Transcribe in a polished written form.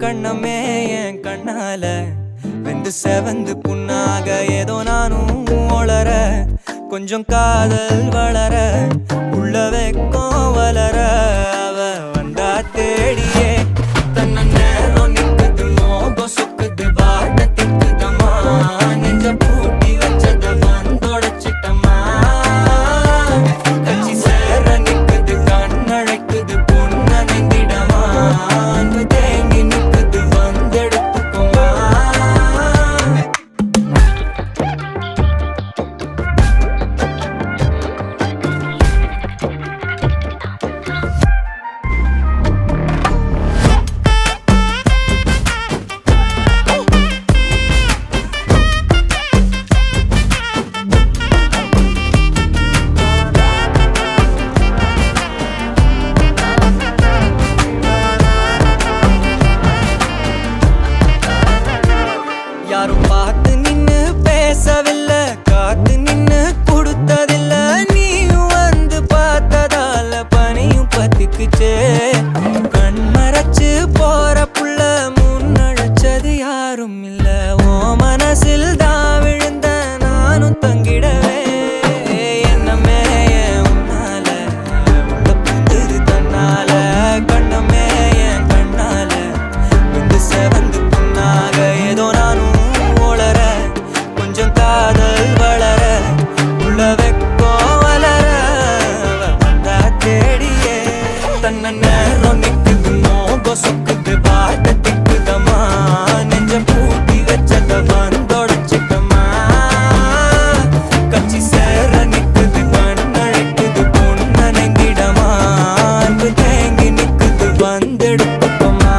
கண்ணமே என் கண்ணால வெந்து செவந்து புண்ணாக ஏதோ நானும் ஒளர கொஞ்சம் காதல் வளர உள்ள வெக்கம் வளர அவ வந்தா தேடியே தன்ன நேரம் நிக்குது மோகம் சொக்குது வாட்ட திக்குதம்மா நெஞ்ச பூட்டி வச்சத வந்தொடச்சிட்டம்மா கட்சி சேர நிக்குது கண்ணழைக்குது பொண்ண நெந்திடமா அன்பு தேங்கி நிக்குது வந்தெடுத்துக்குமா யாரும் பார்த்து நின்னு பேசவில்லை காத்து நின்னு கொடுத்ததில்ல நீயும் வந்து பார்த்ததால பனியும் பத்திக்குச்சே கண் மறைச்சு போற புள்ள முன்னழைச்சது யாரும் இல்ல ஓ மனசில் தான் விழுந்த நானும் தங்கிடவே என்னமே உன்னால உள்ள புந்தது தன்னால கண்ணமே என் கண்ணால வந்து செவந்து புண்ணாக ஏதோ நானும் ஒளர கொஞ்சம் காதல் வளர உள்ள வெக்கம் வளர வந்தா தேடியே தன்ன நேரம் நிக்குது மோகம் சொக்குது வாட்ட திக்குதம்மா நெஞ்ச பூட்டி வச்சத வந்தொடச்சிட்டம்மா கட்சி சேர நிக்குது கண்ணழைக்குது பொண்ண நெங்கிடமா அன்பு தேங்கி நிக்குது வந்தெடுத்துக்கோமா